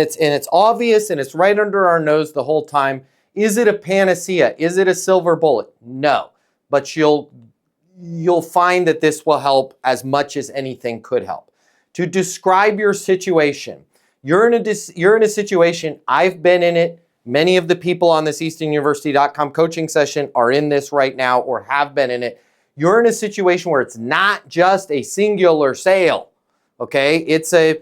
It's obvious and it's right under our nose the whole time. Is it a panacea? Is it a silver bullet? No. But you'll find that this will help as much as anything could help. To describe your situation, you're in a situation, I've been in it. Many of the people on this eastonuniversity.com coaching session are in this right now or have been in it. You're in a situation where it's not just a singular sale, okay? It's a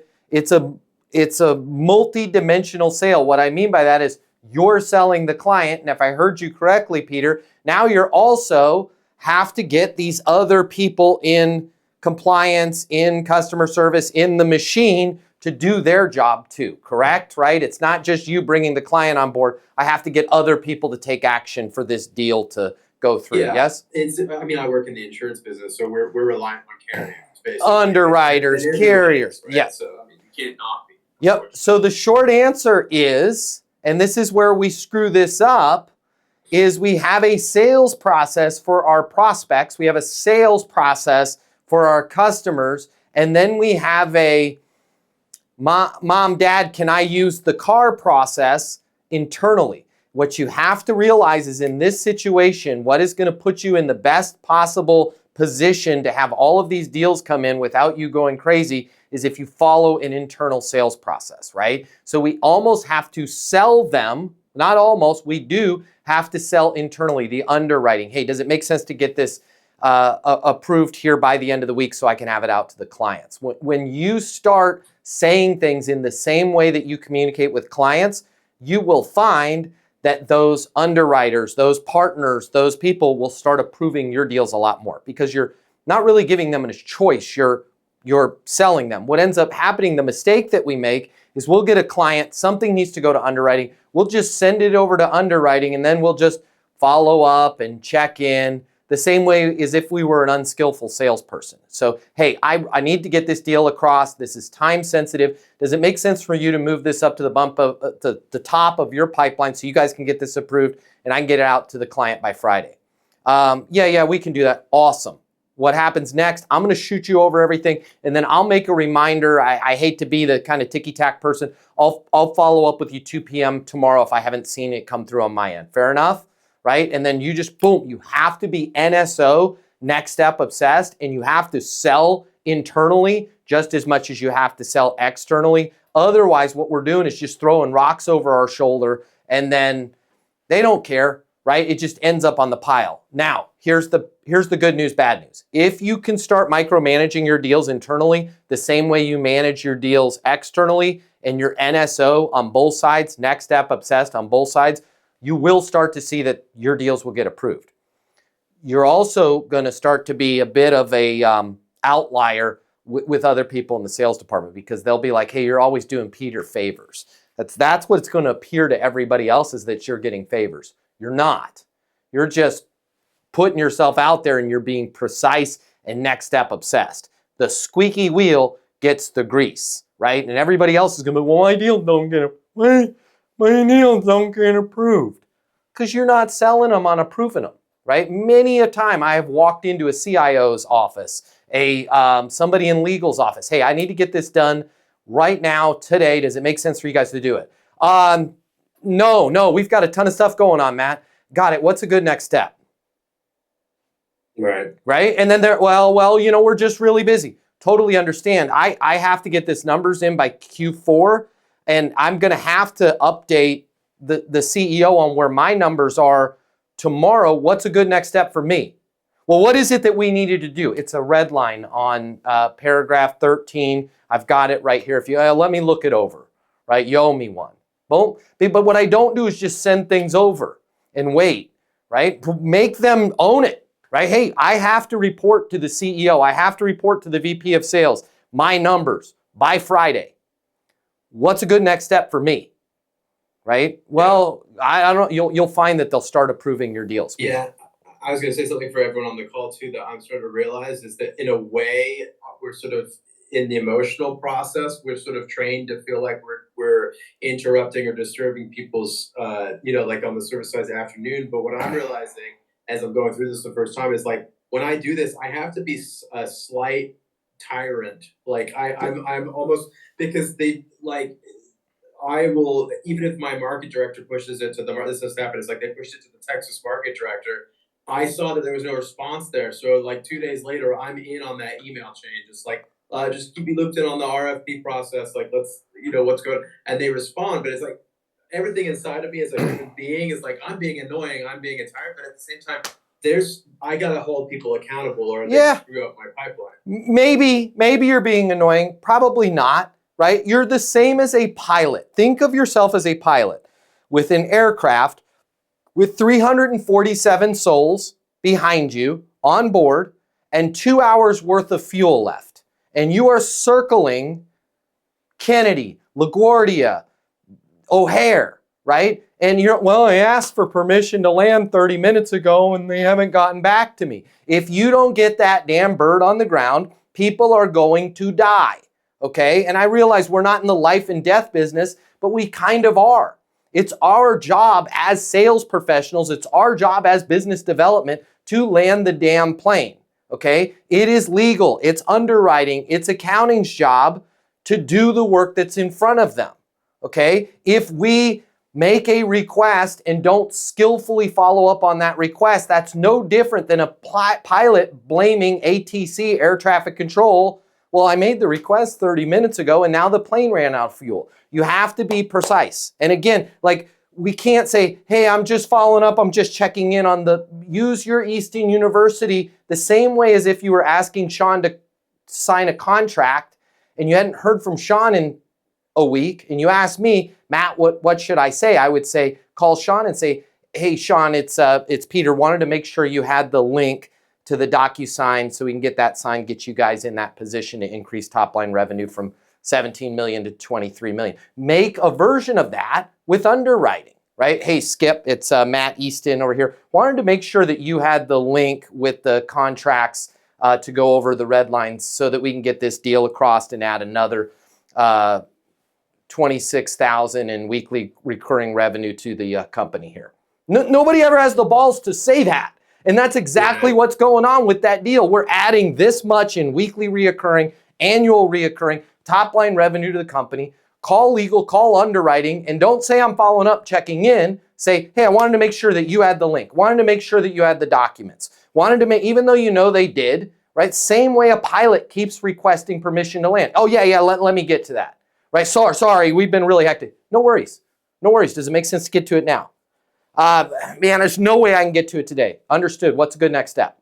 multi-dimensional sale. What I mean by that is you're selling the client, and if I heard you correctly, Peter, now you're also have to get these other people in compliance, in customer service, in the machine to do their job too, correct? Right? It's not just you bringing the client on board. I have to get other people to take action for this deal to go through. Yeah, yes? I work in the insurance business, so we're reliant on carriers, basically. Underwriters, carriers. Right? Yeah. So, you can't not be. Yep. So the short answer is, and this is where we screw this up, is we have a sales process for our prospects. We have a sales process for our customers. And then we have a mom, dad, can I use the car process internally? What you have to realize is in this situation, what is going to put you in the best possible position to have all of these deals come in without you going crazy is if you follow an internal sales process, right? So we almost have to sell them, not almost, we do have to sell internally, the underwriting. Hey, does it make sense to get this approved here by the end of the week so I can have it out to the clients? When you start saying things in the same way that you communicate with clients, you will find that those underwriters, those partners, those people will start approving your deals a lot more because you're not really giving them a choice. You're selling them. What ends up happening, the mistake that we make is we'll get a client, something needs to go to underwriting. We'll just send it over to underwriting and then we'll just follow up and check in the same way as if we were an unskillful salesperson. So, hey, I need to get this deal across. This is time sensitive. Does it make sense for you to move this up to the top of your pipeline so you guys can get this approved and I can get it out to the client by Friday? Yeah, we can do that. Awesome. What happens next? I'm going to shoot you over everything, and then I'll make a reminder. I hate to be the kind of ticky-tack person. I'll follow up with you 2 p.m. tomorrow if I haven't seen it come through on my end. Fair enough? Right? And then you just, boom, you have to be NSO, next step obsessed, and you have to sell internally just as much as you have to sell externally. Otherwise, what we're doing is just throwing rocks over our shoulder, and then they don't care, right? It just ends up on the pile. Now, here's the good news, bad news. If you can start micromanaging your deals internally the same way you manage your deals externally and your NSO on both sides, next step obsessed on both sides, you will start to see that your deals will get approved. You're also going to start to be a bit of a outlier with other people in the sales department because they'll be like, hey, you're always doing Peter favors. That's what it's going to appear to everybody else is that you're getting favors. You're not. You're just putting yourself out there and you're being precise and next step obsessed. The squeaky wheel gets the grease, right? And everybody else is going to be, well, my deals don't get approved because you're not selling them on approving them, right? Many a time I have walked into a CIO's office, somebody in legal's office. Hey, I need to get this done right now, today. Does it make sense for you guys to do it? No, we've got a ton of stuff going on, Matt. Got it. What's a good next step? Right? And then we're just really busy. Totally understand. I have to get this numbers in by Q4, and I'm going to have to update the CEO on where my numbers are tomorrow. What's a good next step for me? Well, what is it that we needed to do? It's a red line on paragraph 13. I've got it right here. If you let me look it over, right? You owe me one. Boom. But what I don't do is just send things over and wait, right? Make them own it. Right? Hey, I have to report to the CEO. I have to report to the VP of sales. My numbers by Friday. What's a good next step for me? Right? Well, I don't know. You'll find that they'll start approving your deals. Yeah. I was going to say something for everyone on the call too that I'm starting to realize is that in a way we're sort of in the emotional process. We're sort of trained to feel like we're interrupting or disturbing people's, like on the service side afternoon. But what I'm realizing as I'm going through this the first time is like when I do this, I have to be a slight tyrant. Like I'm almost because they like I will, even if my market director pushes it to the, this has happened, it's like they pushed it to the Texas market director. I saw that there was no response there. So like 2 days later, I'm in on that email chain. Just like, just keep me looped in on the RFP process. Like, let's, what's going on. And they respond, but it's like everything inside of me as a human being is like, I'm being annoying, I'm being a tyrant, but at the same time, I gotta hold people accountable or they screw up my pipeline. Maybe you're being annoying. Probably not, right? You're the same as a pilot. Think of yourself as a pilot with an aircraft with 347 souls behind you on board and 2 hours worth of fuel left. And you are circling Kennedy, LaGuardia, O'Hare, right? And I asked for permission to land 30 minutes ago and they haven't gotten back to me. If you don't get that damn bird on the ground, people are going to die, okay? And I realize we're not in the life and death business, but we kind of are. It's our job as sales professionals, it's our job as business development to land the damn plane, okay? It is legal, it's underwriting, it's accounting's job to do the work that's in front of them, okay? If we make a request and don't skillfully follow up on that request, that's no different than a pilot blaming ATC, air traffic control. Well, I made the request 30 minutes ago and now the plane ran out of fuel. You have to be precise. And again, like we can't say, hey, I'm just following up, I'm just checking in on use your Easton University the same way as if you were asking Sean to sign a contract and you hadn't heard from Sean in a week and you asked me, Matt, what should I say? I would say, call Sean and say, hey, Sean, it's Peter. Wanted to make sure you had the link to the DocuSign so we can get that signed, get you guys in that position to increase top line revenue from 17 million to 23 million. Make a version of that with underwriting, right? Hey, Skip, it's Matt Easton over here. Wanted to make sure that you had the link with the contracts to go over the red lines so that we can get this deal across and add another 26,000 in weekly recurring revenue to the company here. Nobody ever has the balls to say that. And that's exactly what's going on with that deal. We're adding this much in weekly reoccurring, annual reoccurring, top line revenue to the company. Call legal, call underwriting, and don't say I'm following up, checking in. Say, hey, I wanted to make sure that you had the link. Wanted to make sure that you had the documents. Wanted to make, even though you know they did, right? Same way a pilot keeps requesting permission to land. Oh yeah, let me get to that. Right, sorry, we've been really hectic. No worries. Does it make sense to get to it now? Man, there's no way I can get to it today. Understood. What's a good next step?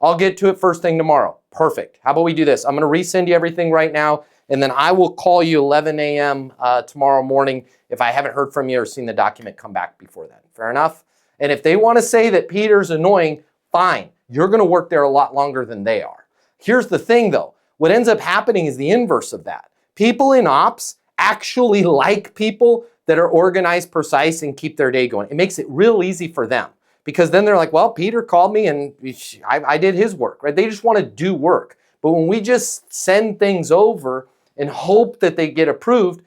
I'll get to it first thing tomorrow. Perfect. How about we do this? I'm going to resend you everything right now, and then I will call you 11 a.m. Tomorrow morning if I haven't heard from you or seen the document come back before then. Fair enough? And if they want to say that Peter's annoying, fine. You're going to work there a lot longer than they are. Here's the thing, though. What ends up happening is the inverse of that. People in ops actually like people that are organized, precise, and keep their day going. It makes it real easy for them because then they're like, well, Peter called me and I did his work, right? They just want to do work. But when we just send things over and hope that they get approved,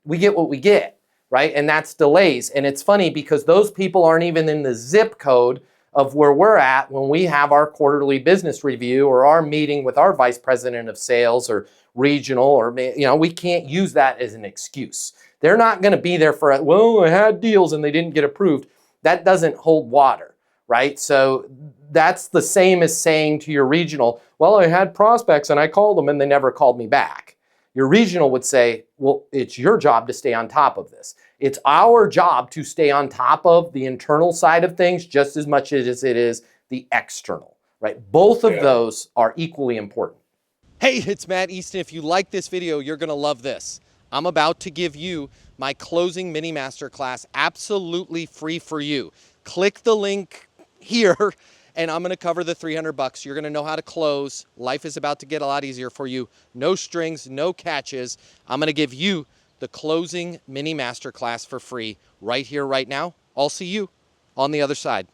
we get what we get, right? And that's delays. And it's funny because those people aren't even in the zip code of where we're at when we have our quarterly business review or our meeting with our vice president of sales or regional, or we can't use that as an excuse. They're not going to be there for, well, I had deals and they didn't get approved. That doesn't hold water, right? So that's the same as saying to your regional, well, I had prospects and I called them and they never called me back. Your regional would say, well, it's your job to stay on top of this. It's our job to stay on top of the internal side of things just as much as it is the external, right? Both of those are equally important. Hey, it's Matt Easton. If you like this video, you're going to love this. I'm about to give you my closing mini masterclass absolutely free for you. Click the link here and I'm going to cover the $300. You're going to know how to close. Life is about to get a lot easier for you. No strings, no catches. I'm going to give you the closing mini masterclass for free right here, right now. I'll see you on the other side.